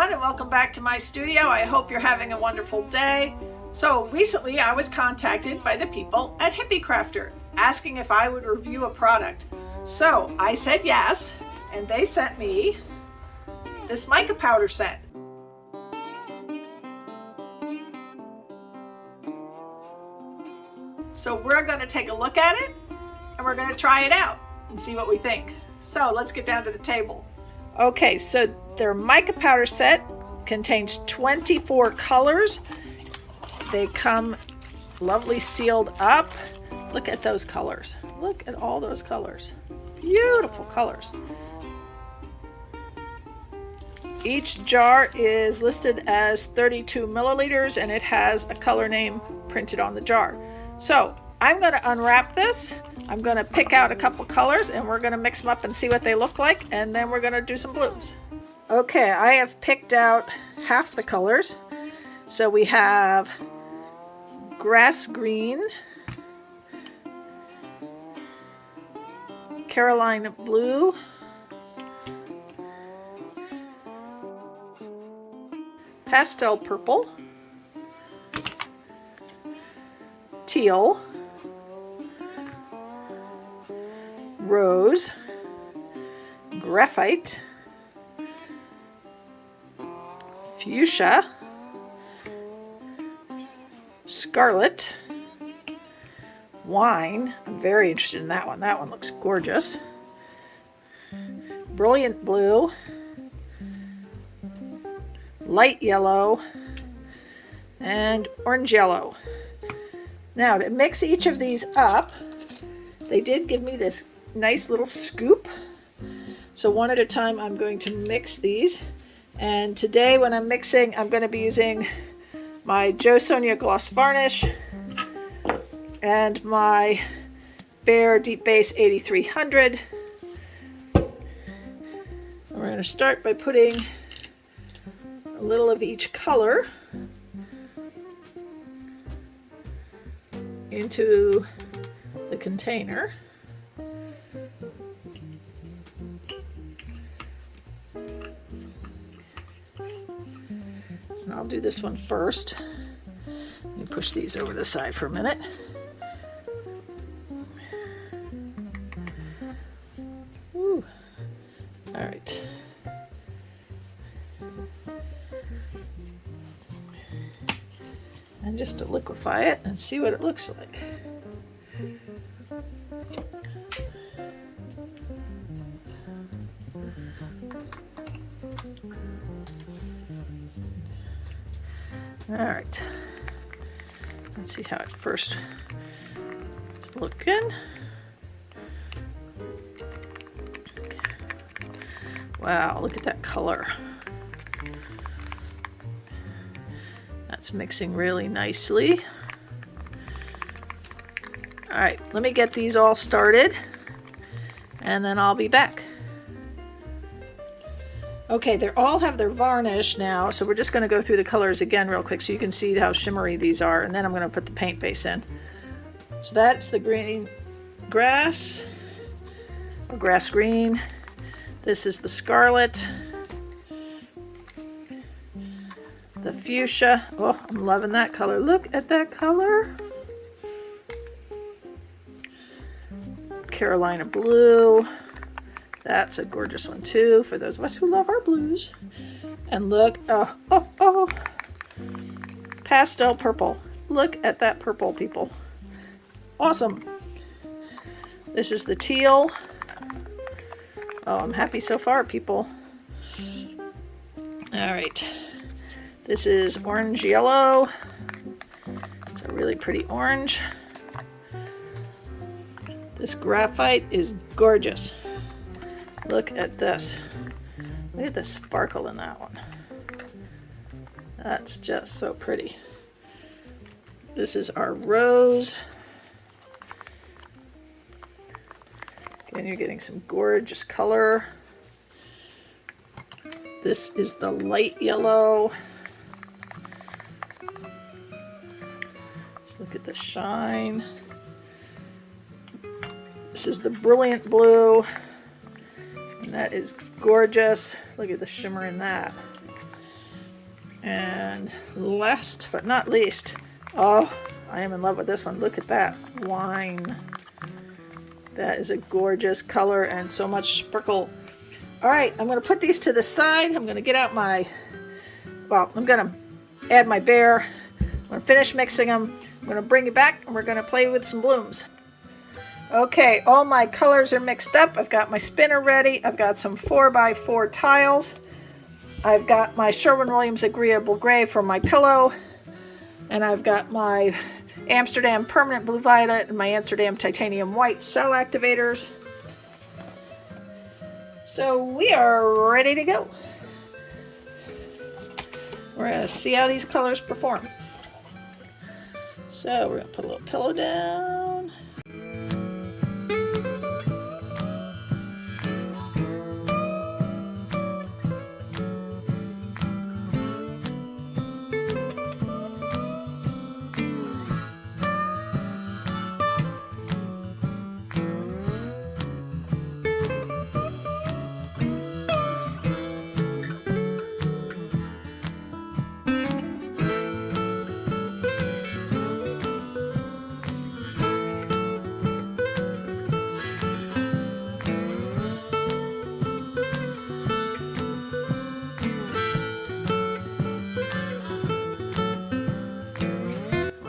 everyone, and welcome back to my studio. I hope you're having a wonderful day. So recently I was contacted by the people at Hippie Crafter asking if I would review a product. So I said yes, and they sent me this mica powder set. So we're going to take a look at it and we're going to try it out and see what we think. So let's get down to the table. Okay, so their mica powder set contains 24 colors. They come lovely sealed up. Look at those colors. Look at all those colors. Beautiful colors. Each jar is listed as 32 milliliters and it has a color name printed on the jar. So I'm going to unwrap this. I'm going to pick out a couple colors and we're going to mix them up and see what they look like, and then we're going to do some blues. Okay, I have picked out half the colors. So we have grass green, Carolina blue, pastel purple, teal, rose, graphite, fuchsia, scarlet, wine. I'm very interested in that one. That one looks gorgeous. Brilliant blue, light yellow, and orange yellow. Now to mix each of these up, they did give me this nice little scoop. So one at a time I'm going to mix these. And today when I'm mixing, I'm going to be using my Jo Sonja Gloss Varnish and my Behr Deep Base 8300. And we're going to start by putting a little of each color into the container. And I'll do this one first. Let me push these over to the side for a minute. Ooh. All right. And just to liquefy it and see what it looks like. All right, let's see how it first is looking. Wow, look at that color. That's mixing really nicely. All right, let me get these all started and then I'll be back. Okay, they all have their varnish now, so we're just going to go through the colors again real quick so you can see how shimmery these are, and then I'm going to put the paint base in. So that's the green grass, or grass green. This is the scarlet, the fuchsia. Oh, I'm loving that color. Look at that color. Carolina blue. That's a gorgeous one too, for those of us who love our blues. And look, oh, pastel purple. Look at that purple, people. Awesome. This is the teal. Oh, I'm happy so far, people. All right. This is orange yellow. It's a really pretty orange. This graphite is gorgeous. Look at this. Look at the sparkle in that one. That's just so pretty. This is our rose. Again, you're getting some gorgeous color. This is the light yellow. Just look at the shine. This is the brilliant blue. And that is gorgeous. Look at the shimmer in that. And last but not least, oh, I am in love with this one. Look at that wine. That is a gorgeous color and so much sparkle. All right, I'm going to put these to the side. I'm going to get out my, well, I'm going to add my bear. I'm going to finish mixing them. I'm going to bring it back and we're going to play with some blooms. Okay, all my colors are mixed up. I've got my spinner ready. I've got some 4x4 tiles. I've got my Sherwin-Williams Agreeable Gray for my pillow. And I've got my Amsterdam Permanent Blue Violet and my Amsterdam Titanium White cell activators. So we are ready to go. We're going to see how these colors perform. So we're going to put a little pillow down.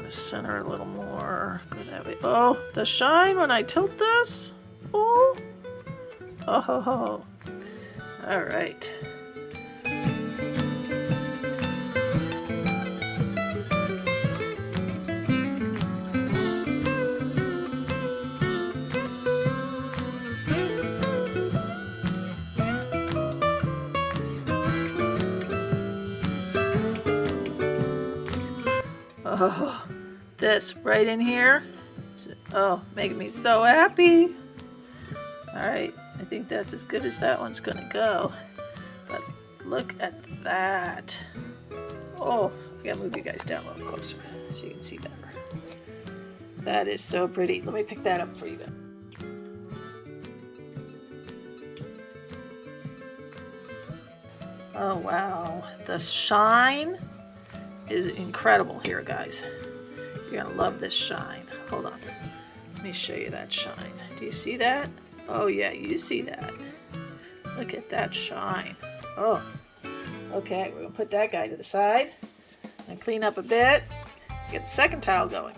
Center a little more. Go that way. Oh, the shine when I tilt this. Oh, oh, ho, ho. All right. Oh. This right in here, oh, making me so happy. All right, I think that's as good as that one's gonna go. But look at that. Oh, I gotta move you guys down a little closer so you can see better. That is so pretty. Let me pick that up for you then. Oh wow, the shine is incredible here, guys. You're gonna love this shine. Hold on. Let me show you that shine. Do you see that? Oh yeah, you see that. Look at that shine. Oh. Okay, we're gonna put that guy to the side and clean up a bit. Get the second tile going.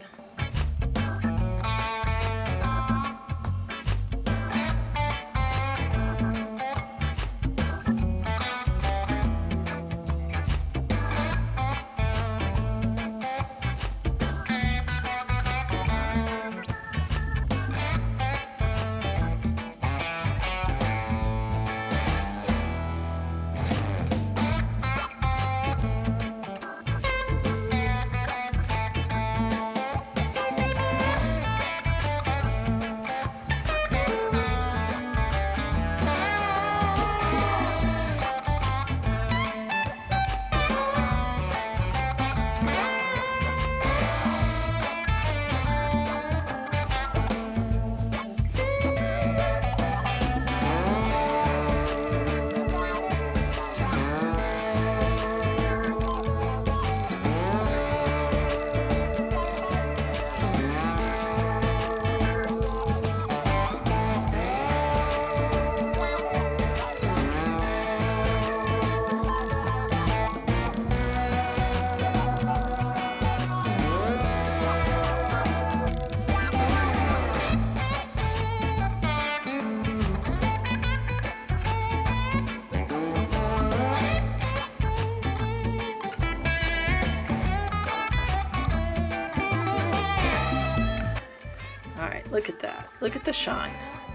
Look at that. Look at the shine.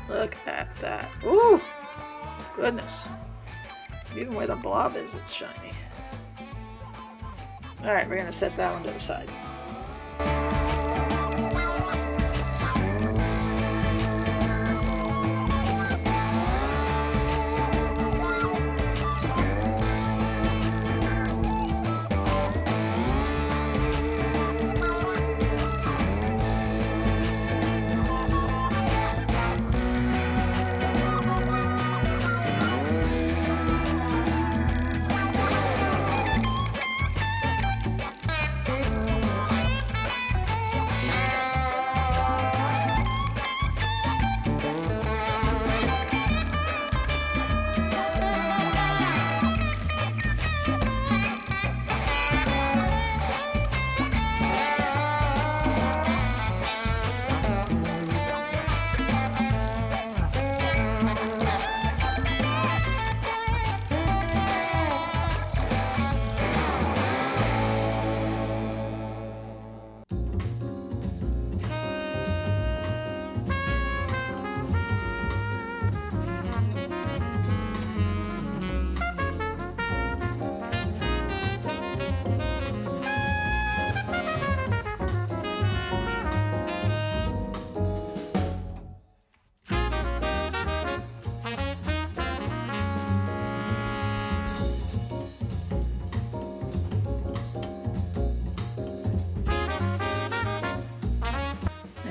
Look at that. Ooh, goodness. Even where the blob is, it's shiny. All right, we're going to set that one to the side.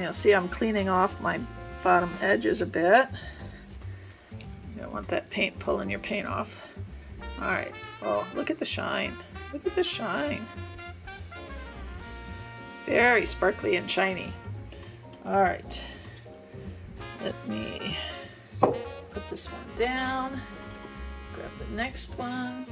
You'll see I'm cleaning off my bottom edges a bit. You don't want that paint pulling your paint off. All right, oh, look at the shine. Look at the shine. Very sparkly and shiny. All right, let me put this one down, grab the next one.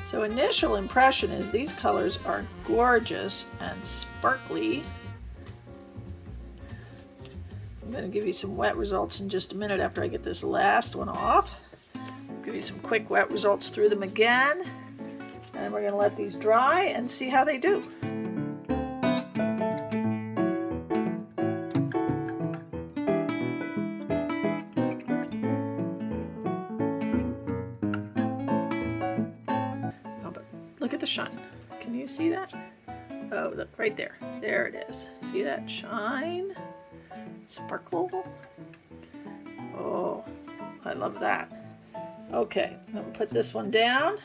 So initial impression is these colors are gorgeous and sparkly. I'm going to give you some wet results in just a minute after I get this last one off. I'll give you some quick wet results through them again. And we're going to let these dry and see how they do. Look at the shine. Can you see that? Oh, look right there. There it is. See that shine? Sparkle? Oh, I love that. Okay, I'm going to put this one down.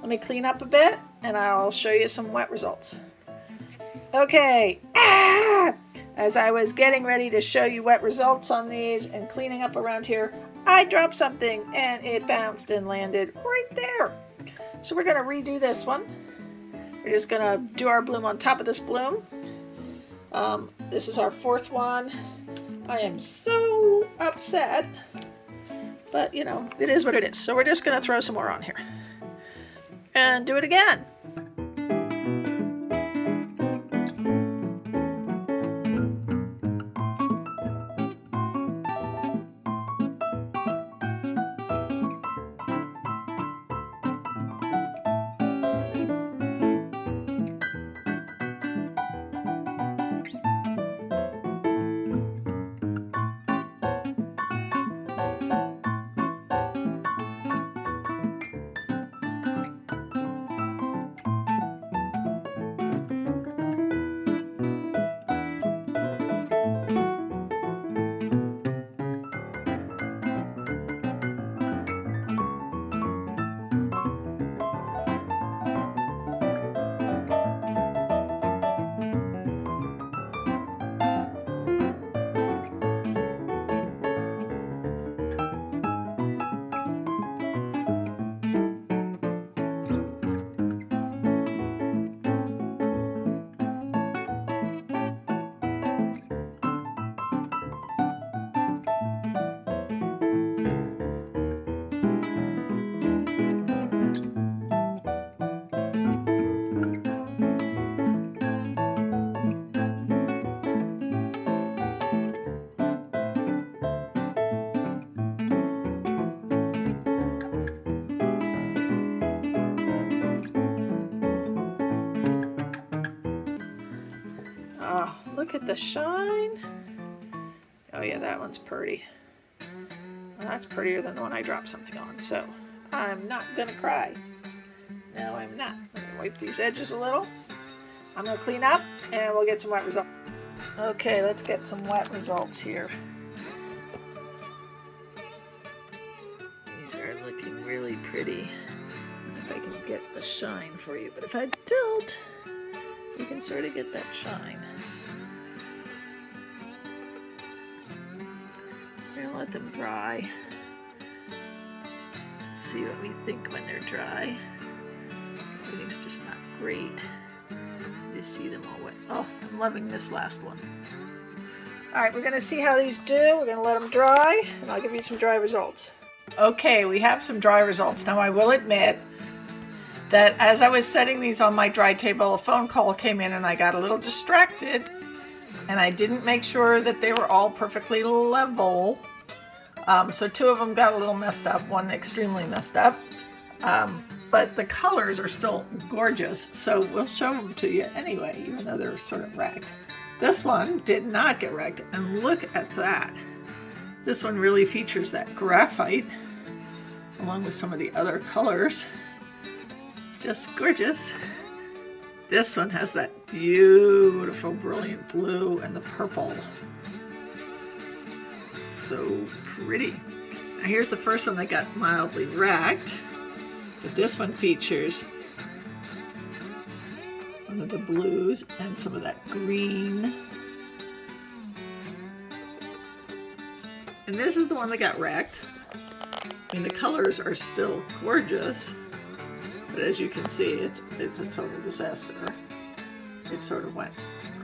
Let me clean up a bit and I'll show you some wet results. Okay. As I was getting ready to show you wet results on these and cleaning up around here, I dropped something and it bounced and landed right there. So we're going to redo this one. We're just going to do our bloom on top of this bloom. This is our fourth one. I am so upset, but you know, it is what it is. So we're just going to throw some more on here and do it again. Oh, look at the shine. Oh yeah, that one's pretty. Well, that's prettier than the one I dropped something on. So I'm not gonna cry. No, I'm not. I'm gonna wipe these edges a little. I'm gonna clean up and we'll get some wet results. Okay, let's get some wet results here. These are looking really pretty. If I can get the shine for you, but if I tilt, you can sort of get that shine. We're gonna let them dry. See what we think when they're dry. Everything's just not great. You see them all wet. Oh, I'm loving this last one. All right, we're gonna see how these do. We're gonna let them dry, and I'll give you some dry results. Okay, we have some dry results. Now, I will admit that as I was setting these on my dry table, a phone call came in and I got a little distracted, and I didn't make sure that they were all perfectly level. So two of them got a little messed up, one extremely messed up. But the colors are still gorgeous, so we'll show them to you anyway, even though they're sort of wrecked. This one did not get wrecked, and look at that. This one really features that graphite, along with some of the other colors. Just gorgeous. This one has that beautiful, brilliant blue and the purple. So pretty. Now here's the first one that got mildly wrecked. But this one features one of the blues and some of that green. And this is the one that got wrecked. I mean, the colors are still gorgeous, but as you can see, it's a total disaster. It sort of went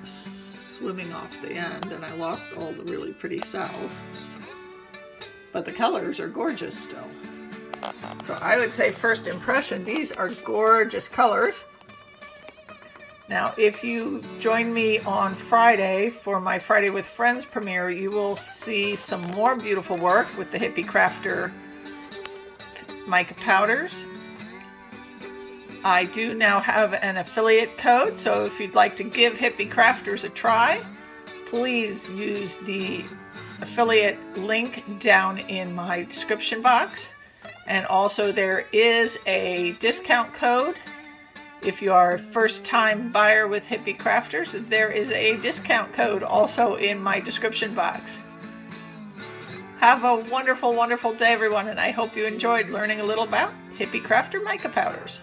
swimming off the end, and I lost all the really pretty cells. But the colors are gorgeous still. So I would say first impression, these are gorgeous colors. Now, if you join me on Friday for my Friday with Friends premiere, you will see some more beautiful work with the Hippie Crafter mica powders. I do now have an affiliate code, so if you'd like to give Hippie Crafters a try, please use the affiliate link down in my description box. And also there is a discount code. If you are a first-time buyer with Hippie Crafters, there is a discount code also in my description box. Have a wonderful, wonderful day, everyone, and I hope you enjoyed learning a little about Hippie Crafter mica powders.